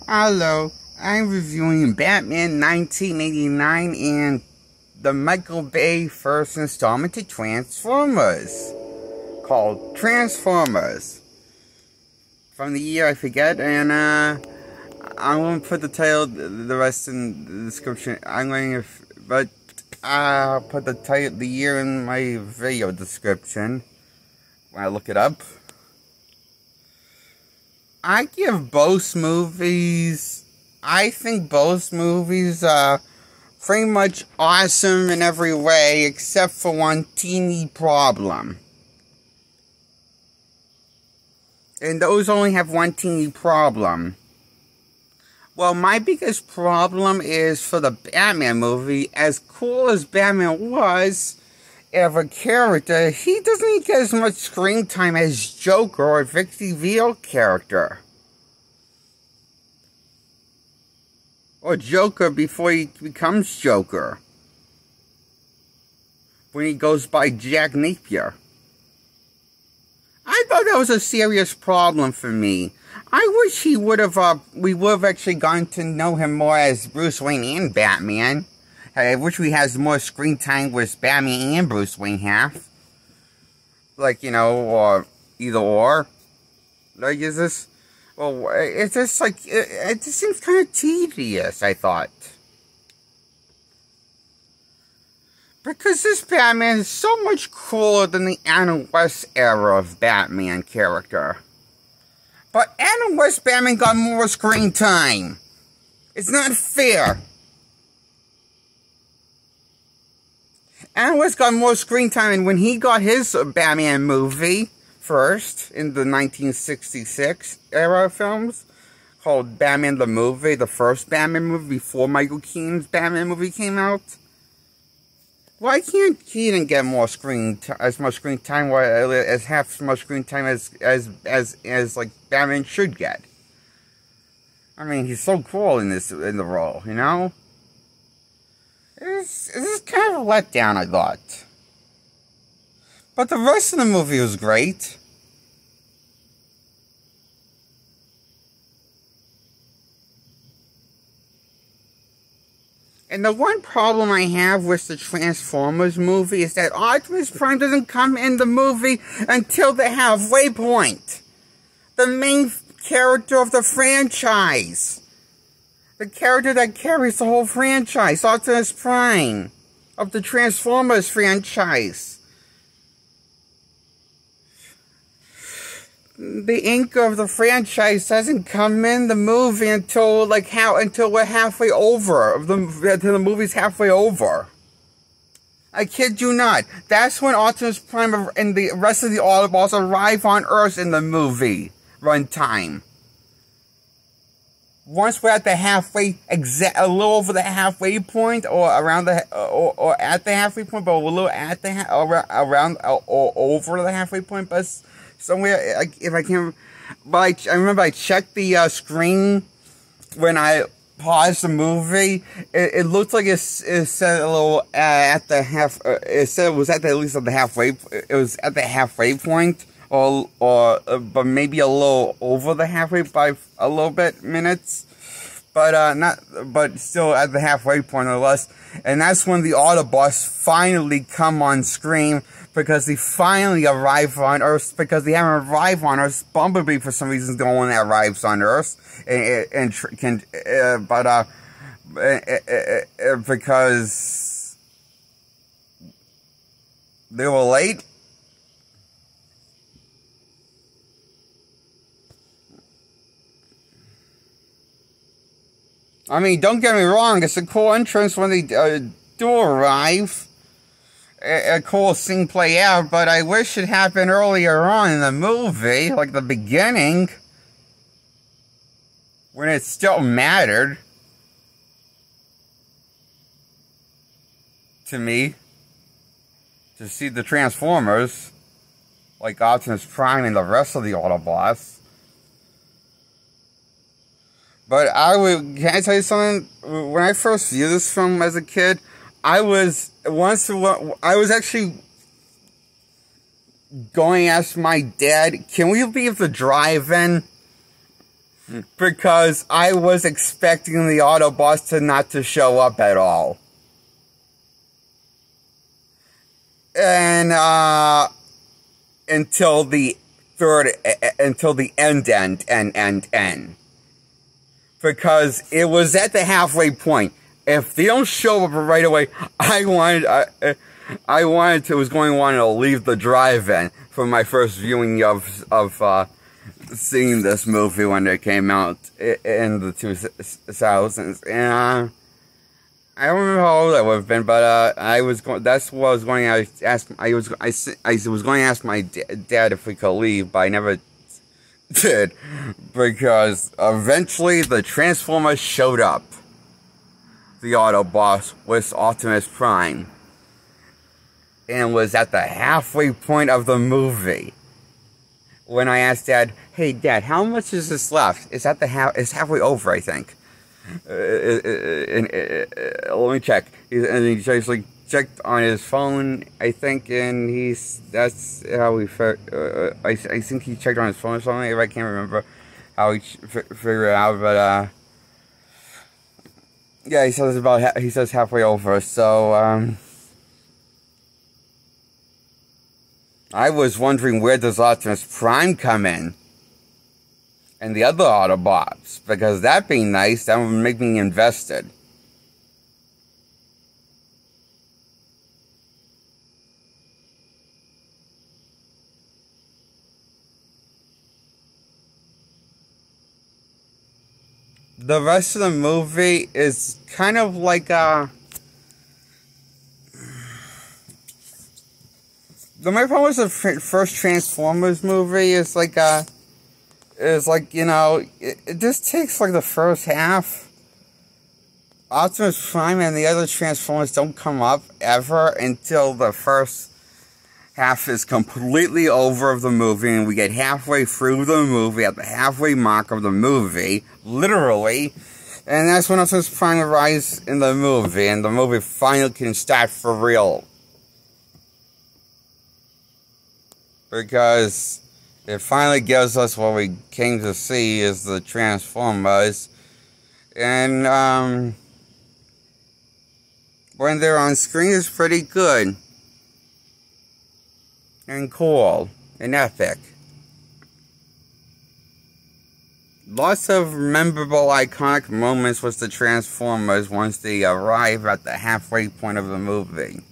Hello, I'm reviewing Batman 1989 and the Michael Bay first installment to Transformers, called Transformers. From the year I forget, and I'm going to put the title, the rest in the description. I'll put the title, the year in my video description when I look it up. I give both movies, I think both movies are pretty much awesome in every way, except for one teeny problem. And those only have one teeny problem. Well, my biggest problem is for the Batman movie, as cool as Batman was, as a character, he doesn't get as much screen time as Joker or Vicky Vale character. Or Joker before he becomes Joker. When he goes by Jack Napier. I thought that was a serious problem for me. I wish we would have actually gotten to know him more as Bruce Wayne and Batman. I wish we had more screen time with Batman and Bruce Wayne have. Like, you know, or either or. Like, is this... Well, it's just like... It just seems kind of tedious, I thought. Because this Batman is so much cooler than the Adam West era of Batman character. But Adam West Batman got more screen time. It's not fair. Adam West got more screen time, and when he got his Batman movie first, in the 1966 era of films, called Batman the Movie, the first Batman movie before Michael Keaton's Batman movie came out, why can't Keaton get more as much screen time, as half as much screen time as like Batman should get? I mean, he's so cool in the role, you know. This is kind of a letdown, I thought. But the rest of the movie was great. And the one problem I have with the Transformers movie is that Optimus Prime doesn't come in the movie until the halfway point. The main character of the franchise. The character that carries the whole franchise, Optimus Prime, of the Transformers franchise. The anchor of the franchise doesn't come in the movie until we're halfway over, until the movie's halfway over. I kid you not. That's when Optimus Prime and the rest of the Autobots arrive on Earth in the movie runtime. Once we're at the halfway, a little over the halfway point, or around or at the halfway point, but a little at the around or over the halfway point, but somewhere, if I can. But I remember I checked the screen when I paused the movie. It looked like it said a little at the half. It said it was at least at the halfway. It was at the halfway point. But maybe a little over the halfway by a little bit minutes, but still at the halfway point or less. And that's when the Autobots finally come on screen, because they finally arrive on Earth, because they haven't arrived on Earth. Bumblebee, for some reason, is the only one that arrives on Earth, because they were late. I mean, don't get me wrong, it's a cool entrance when they do arrive. A cool scene play out, but I wish it happened earlier on in the movie, like the beginning, when it still mattered to me to see the Transformers, like Optimus Prime and the rest of the Autobots. But can I tell you something? When I first viewed this film as a kid, I was actually going to ask my dad, can we leave the drive-in because I was expecting the Autobots to not to show up at all. And, until the end. Because it was at the halfway point. If they don't show up right away, I wanted to leave the drive-in for my first viewing of seeing this movie when it came out in the 2000s. And, I don't remember how old I would have been, but that's what I was going to ask. I was going to ask my dad if we could leave, but I never did, because eventually the Transformers showed up. The Autobots with Optimus Prime, and was at the halfway point of the movie when I asked Dad, "Hey, Dad, how much is this left? It's halfway over, I think." Let me check. And he just checked on his phone, I think, and that's how he I think he checked on his phone or something. I can't remember how he figured it out, but yeah, he says halfway over. So I was wondering, where does Optimus Prime come in? And the other Autobots, because that'd be nice. That would make me invested. The rest of the movie is kind of like the main problem with the first Transformers movie is like, you know, it just takes like the first half. Optimus Prime and the other Transformers don't come up ever until the first half is completely over of the movie, and we get halfway through the movie, at the halfway mark of the movie, literally, and that's when Optimus Prime arrives in the movie, and the movie finally can start for real. Because it finally gives us what we came to see is the Transformers. And, when they're on screen, it's pretty good. And cool. And epic. Lots of memorable, iconic moments with the Transformers once they arrive at the halfway point of the movie.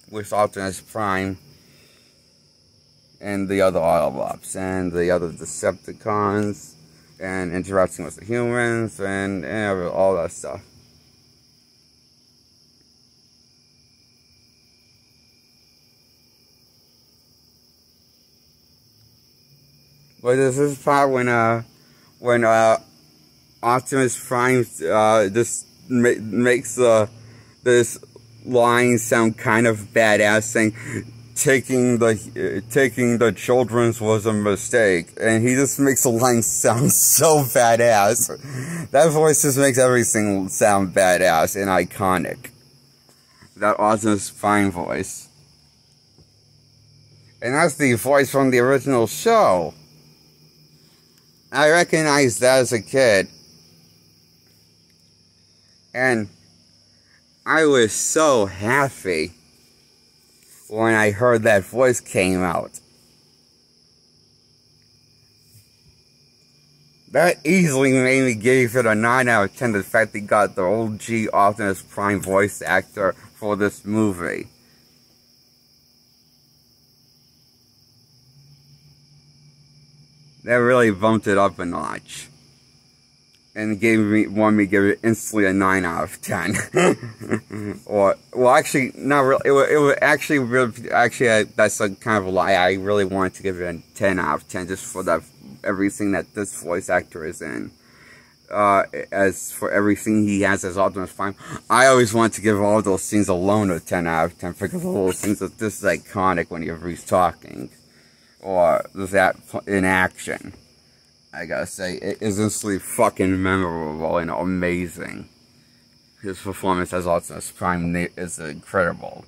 With Optimus Prime. And the other Autobots, and the other Decepticons, and interacting with the humans, and all that stuff. But this is the part when Optimus Prime just makes this line sound kind of badass, saying, taking the children's was a mistake, and he just makes the line sound so badass. That voice just makes everything sound badass and iconic. That Optimus Prime voice. And that's the voice from the original show. I recognized that as a kid. And I was so happy when I heard that voice came out. That easily made me give it a 9 out of 10, the fact they got the OG Optimus Prime voice actor for this movie. That really bumped it up a notch. And wanted me to give it instantly a 9 out of 10. Well, actually, not really. It was actually, that's a kind of a lie. I really wanted to give it a 10 out of 10 just for everything that this voice actor is in. As for everything he has as Optimus Prime, I always want to give all those scenes alone a 10 out of 10 because all those things are just iconic whenever he's talking. Or that in action. I gotta say, it is instantly fucking memorable and amazing. His performance as Optimus Prime is incredible.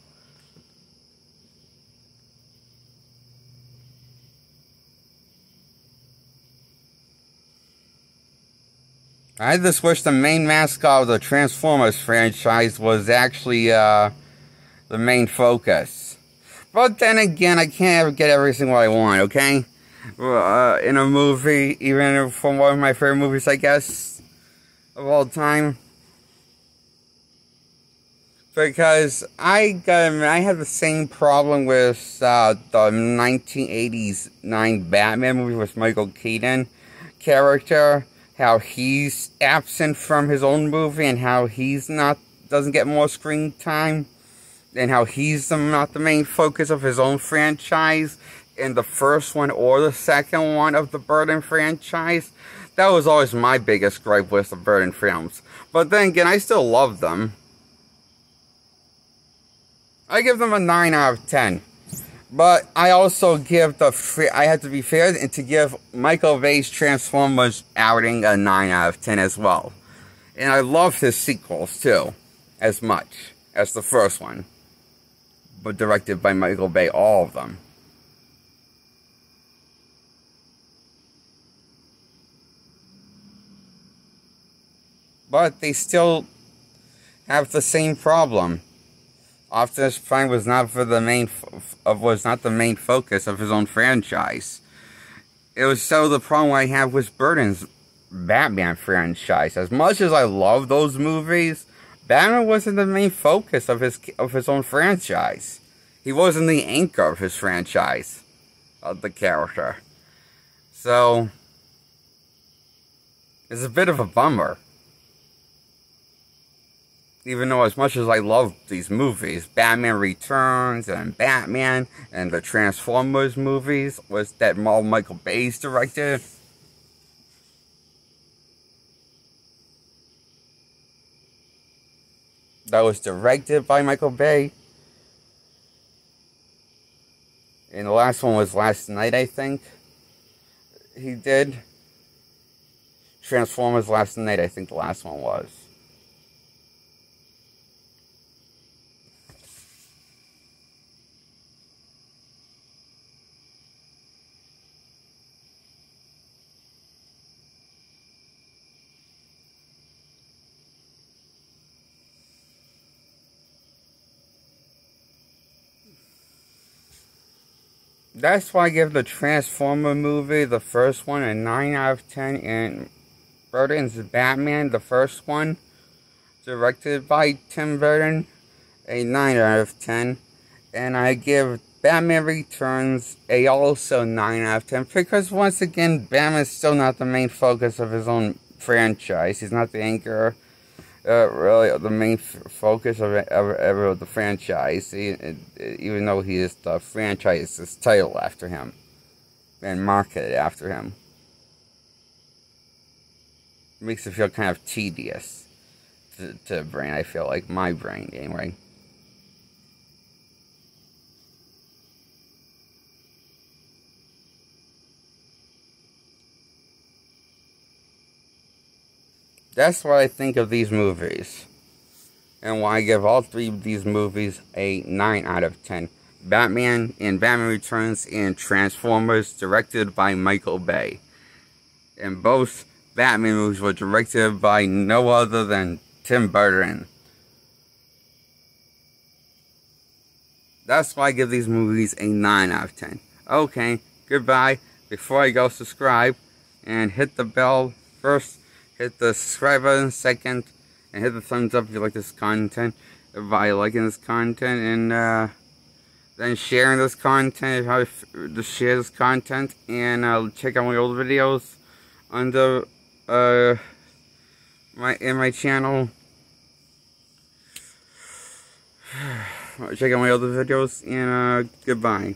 I just wish the main mascot of the Transformers franchise was actually the main focus. But then again, I can't ever get everything what I want, okay? In a movie, even from one of my favorite movies, I guess, of all time. Because I had the same problem with the 1989 Batman movie with Michael Keaton character. How he's absent from his own movie and how he's doesn't get more screen time. And how he's not the main focus of his own franchise in the first one or the second one of the Burton franchise. That was always my biggest gripe with the Burton films. But then again, I still love them. I give them a 9 out of 10. But I also give I have to be fair and to give Michael Bay's Transformers outing a 9 out of 10 as well. And I love his sequels too, as much as the first one. But directed by Michael Bay, all of them. But they still have the same problem. Optimus Prime was not the main focus of his own franchise. It was so the problem I have with Burton's Batman franchise. As much as I love those movies, Batman wasn't the main focus of his own franchise. He wasn't the anchor of his franchise, of the character. So it's a bit of a bummer. Even though as much as I love these movies, Batman Returns and Batman and the Transformers movies was that Michael Bay's directed. That was directed by Michael Bay. And the last one was Last Night, I think. He did. Transformers Last Night, I think the last one was. That's why I give the Transformer movie, the first one, a 9 out of 10. And Burton's Batman, the first one, directed by Tim Burton, a 9 out of 10. And I give Batman Returns a also 9 out of 10. Because once again, Batman's still not the main focus of his own franchise. He's not the anchor. Really the main focus of the franchise, even though he is the franchise's title after him and marketed after him. It makes it feel kind of tedious to the brain, I feel like, my brain anyway. That's what I think of these movies. And why I give all three of these movies a 9 out of 10. Batman and Batman Returns and Transformers, directed by Michael Bay. And both Batman movies were directed by no other than Tim Burton. That's why I give these movies a 9 out of 10. Okay, goodbye. Before I go, subscribe and hit the bell first. Hit the subscribe button second, and hit the thumbs up if you like this content, by liking this content, and then sharing this content, just share this content, and check out my old videos under my channel. Check out my other videos, and goodbye.